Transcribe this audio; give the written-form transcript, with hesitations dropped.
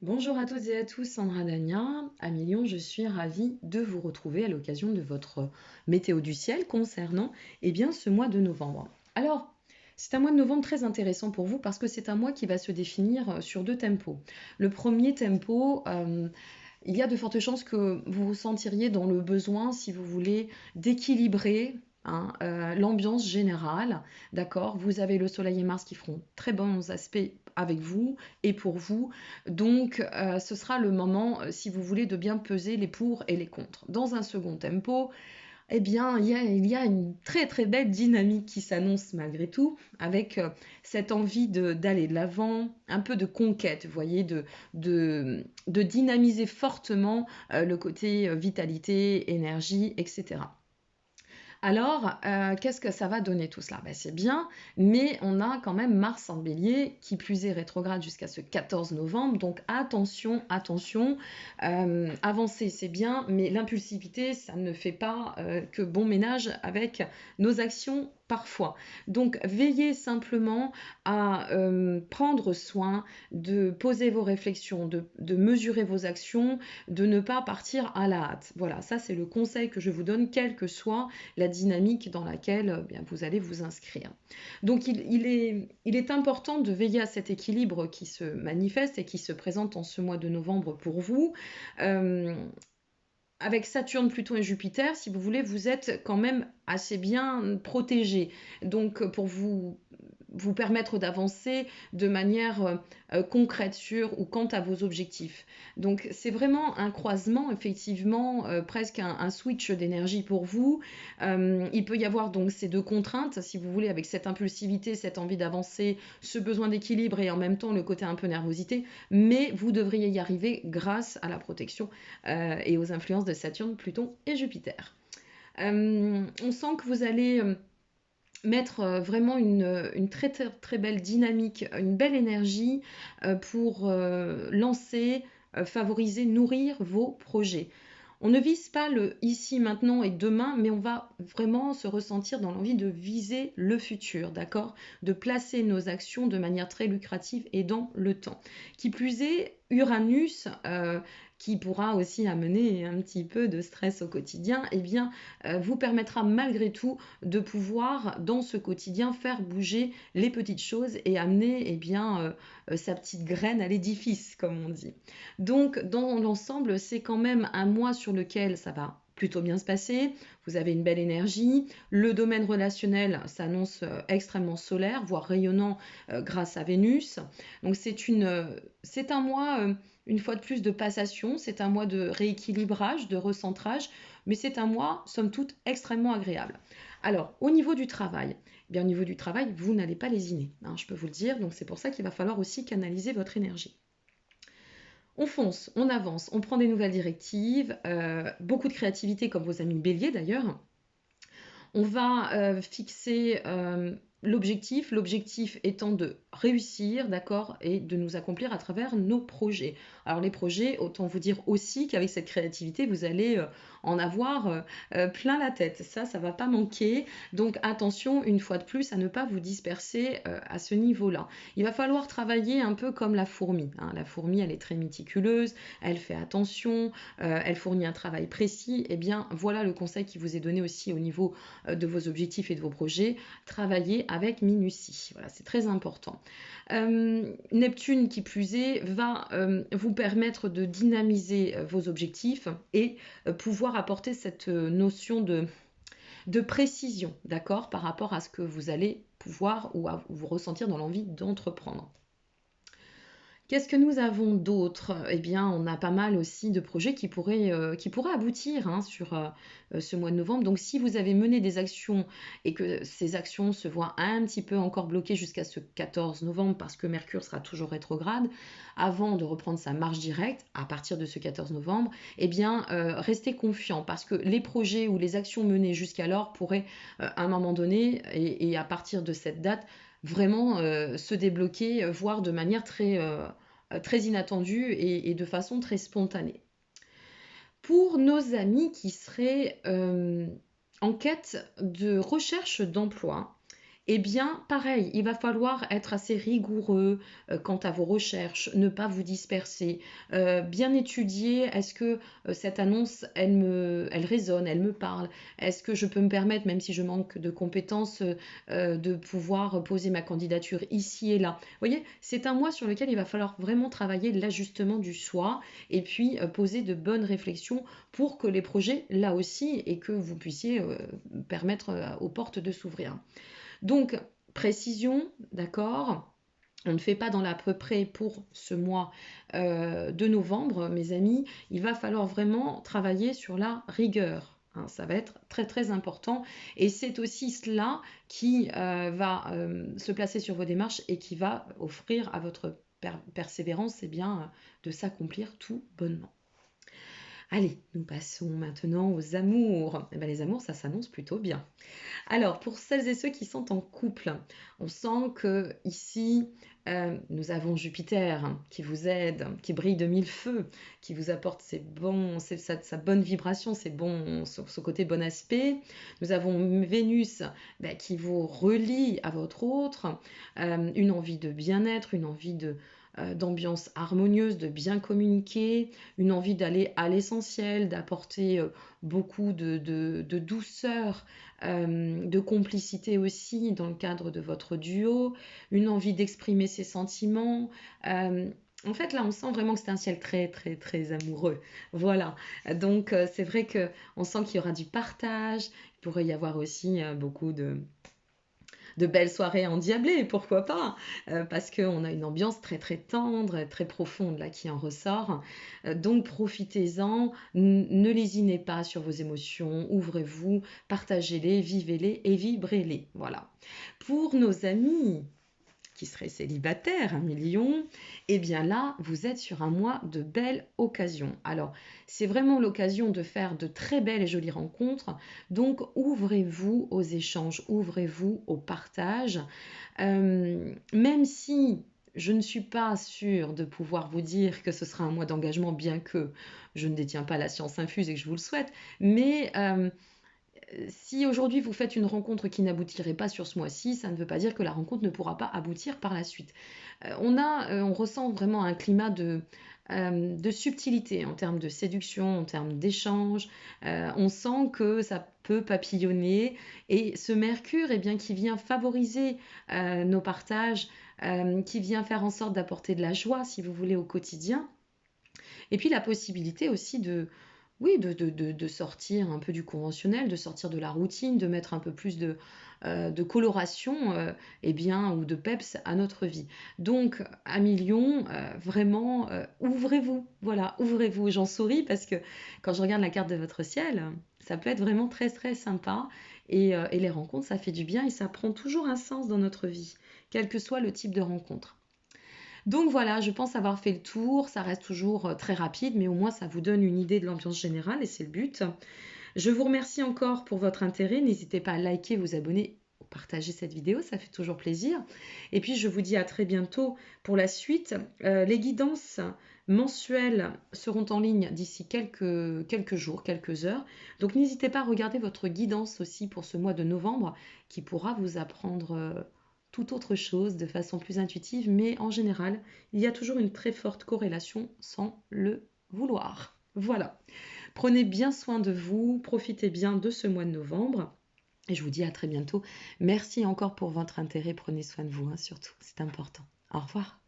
Bonjour à toutes et à tous, Sandra Dagna. À Million, je suis ravie de vous retrouver à l'occasion de votre météo du ciel concernant ce mois de novembre. Alors, c'est un mois de novembre très intéressant pour vous parce que c'est un mois qui va se définir sur deux tempos. Le premier tempo, il y a de fortes chances que vous vous sentiriez dans le besoin, si vous voulez, d'équilibrer l'ambiance générale, d'accord? Vous avez le Soleil et Mars qui feront très bons aspects avec vous et pour vous, donc ce sera le moment, si vous voulez, de bien peser les pour et les contre. Dans un second tempo, il y a une très très belle dynamique qui s'annonce malgré tout, avec cette envie d'aller de l'avant, un peu de conquête, vous voyez, de dynamiser fortement le côté vitalité, énergie, etc. Alors, qu'est-ce que ça va donner tout cela? Ben, c'est bien, mais on a quand même Mars en bélier, qui plus est rétrograde jusqu'à ce 14 novembre, donc attention, attention, avancer c'est bien, mais l'impulsivité, ça ne fait pas que bon ménage avec nos actions parfois. Donc veillez simplement à prendre soin de poser vos réflexions, de mesurer vos actions, de ne pas partir à la hâte. Voilà, ça c'est le conseil que je vous donne, quel que soit la dynamique dans laquelle vous allez vous inscrire. Donc il est important de veiller à cet équilibre qui se manifeste et qui se présente en ce mois de novembre pour vous. Euh, avec Saturne, Pluton et Jupiter, si vous voulez, vous êtes quand même assez bien protégé. Donc pour vous permettre d'avancer de manière concrète sur ou quant à vos objectifs. Donc c'est vraiment un croisement, effectivement, presque un switch d'énergie pour vous. Il peut y avoir donc ces deux contraintes, si vous voulez, avec cette impulsivité, cette envie d'avancer, ce besoin d'équilibre et en même temps le côté un peu nervosité, mais vous devriez y arriver grâce à la protection et aux influences de Saturne, Pluton et Jupiter. On sent que vous allez mettre vraiment une très, très, très belle dynamique, une belle énergie pour lancer, favoriser, nourrir vos projets. On ne vise pas le ici, maintenant et demain, mais on va vraiment se ressentir dans l'envie de viser le futur, d'accord? De placer nos actions de manière très lucrative et dans le temps. Qui plus est, Uranus, qui pourra aussi amener un petit peu de stress au quotidien, vous permettra malgré tout de pouvoir, dans ce quotidien, faire bouger les petites choses et amener sa petite graine à l'édifice, comme on dit. Donc, dans l'ensemble, c'est quand même un mois sur lequel ça va plutôt bien se passer. Vous avez une belle énergie. Le domaine relationnel s'annonce extrêmement solaire, voire rayonnant grâce à Vénus. Donc, c'est un mois, une fois de plus, de passation. C'est un mois de rééquilibrage, de recentrage. Mais c'est un mois, somme toute, extrêmement agréable. Alors, au niveau du travail, au niveau du travail, vous n'allez pas lésiner, hein, je peux vous le dire. Donc, c'est pour ça qu'il va falloir aussi canaliser votre énergie. On fonce, on avance, on prend des nouvelles directives, beaucoup de créativité comme vos amis béliers d'ailleurs. On va fixer l'objectif étant de réussir, d'accord, et de nous accomplir à travers nos projets. Alors les projets, autant vous dire aussi qu'avec cette créativité, vous allez en avoir plein la tête. Ça va pas manquer. Donc attention, une fois de plus, à ne pas vous disperser à ce niveau-là. Il va falloir travailler un peu comme la fourmi, hein. La fourmi, elle est très méticuleuse, elle fait attention, elle fournit un travail précis. Eh bien, voilà le conseil qui vous est donné aussi au niveau de vos objectifs et de vos projets. Travailler avec minutie. Voilà, c'est très important. Neptune, qui plus est, va vous permettre de dynamiser vos objectifs et pouvoir apporter cette notion de précision, d'accord, par rapport à ce que vous allez pouvoir ou vous ressentir dans l'envie d'entreprendre. Qu'est-ce que nous avons d'autre? Eh bien, on a pas mal aussi de projets qui pourraient aboutir hein, sur ce mois de novembre. Donc, si vous avez mené des actions et que ces actions se voient un petit peu encore bloquées jusqu'à ce 14 novembre parce que Mercure sera toujours rétrograde, avant de reprendre sa marche directe à partir de ce 14 novembre, restez confiants parce que les projets ou les actions menées jusqu'alors pourraient, à un moment donné, et à partir de cette date, vraiment se débloquer, voire de manière très inattendue et de façon très spontanée. Pour nos amis qui seraient en quête de recherche d'emploi, eh bien, pareil, il va falloir être assez rigoureux quant à vos recherches, ne pas vous disperser, bien étudier, est-ce que cette annonce, elle résonne, elle me parle, est-ce que je peux me permettre, même si je manque de compétences, de pouvoir poser ma candidature ici et là. Vous voyez, c'est un mois sur lequel il va falloir vraiment travailler l'ajustement du soi et puis poser de bonnes réflexions pour que les projets, là aussi, et que vous puissiez permettre aux portes de s'ouvrir. Donc, précision, d'accord? On ne fait pas dans l'à peu près pour ce mois de novembre, mes amis. Il va falloir vraiment travailler sur la rigueur. Hein, ça va être très très important et c'est aussi cela qui va se placer sur vos démarches et qui va offrir à votre persévérance de s'accomplir tout bonnement. Allez, nous passons maintenant aux amours. Eh ben, les amours, ça s'annonce plutôt bien. Alors, pour celles et ceux qui sont en couple, on sent que ici, nous avons Jupiter qui vous aide, qui brille de mille feux, qui vous apporte sa bonne vibration, son côté bon aspect. Nous avons Vénus qui vous relie à votre autre, une envie de bien-être, une envie d'ambiance harmonieuse, de bien communiquer, une envie d'aller à l'essentiel, d'apporter beaucoup de douceur, de complicité aussi dans le cadre de votre duo, une envie d'exprimer ses sentiments. En fait, là, on sent vraiment que c'est un ciel très, très, très amoureux. Voilà. Donc, c'est vrai qu'on sent qu'il y aura du partage. Il pourrait y avoir aussi beaucoup de belles soirées endiablées, pourquoi pas, parce qu'on a une ambiance très très tendre, très profonde là qui en ressort. Donc profitez-en, ne lésinez pas sur vos émotions, ouvrez-vous, partagez-les, vivez-les et vibrez-les. Voilà. Pour nos amis qui seraient célibataires, 1 million, et bien là, vous êtes sur un mois de belles occasions. Alors, c'est vraiment l'occasion de faire de très belles et jolies rencontres. Donc, ouvrez-vous aux échanges, ouvrez-vous au partage. Même si je ne suis pas sûre de pouvoir vous dire que ce sera un mois d'engagement, bien que je ne détiens pas la science infuse et que je vous le souhaite, mais si aujourd'hui vous faites une rencontre qui n'aboutirait pas sur ce mois-ci, ça ne veut pas dire que la rencontre ne pourra pas aboutir par la suite. On ressent vraiment un climat de subtilité en termes de séduction, en termes d'échange. On sent que ça peut papillonner et ce Mercure qui vient favoriser nos partages, qui vient faire en sorte d'apporter de la joie, si vous voulez, au quotidien. Et puis la possibilité aussi oui, de sortir un peu du conventionnel, de sortir de la routine, de mettre un peu plus de coloration ou de peps à notre vie. Donc, à million, vraiment, ouvrez-vous. Voilà, ouvrez-vous. J'en souris parce que quand je regarde la carte de votre ciel, ça peut être vraiment très, très sympa. Et les rencontres, ça fait du bien et ça prend toujours un sens dans notre vie, quel que soit le type de rencontre. Donc voilà, je pense avoir fait le tour. Ça reste toujours très rapide, mais au moins ça vous donne une idée de l'ambiance générale et c'est le but. Je vous remercie encore pour votre intérêt. N'hésitez pas à liker, vous abonner ou partager cette vidéo, ça fait toujours plaisir. Et puis je vous dis à très bientôt pour la suite. Les guidances mensuelles seront en ligne d'ici quelques jours, quelques heures. Donc n'hésitez pas à regarder votre guidance aussi pour ce mois de novembre qui pourra vous apprendre tout autre chose de façon plus intuitive, mais en général, il y a toujours une très forte corrélation sans le vouloir. Voilà. Prenez bien soin de vous, profitez bien de ce mois de novembre et je vous dis à très bientôt. Merci encore pour votre intérêt, prenez soin de vous surtout, c'est important. Au revoir.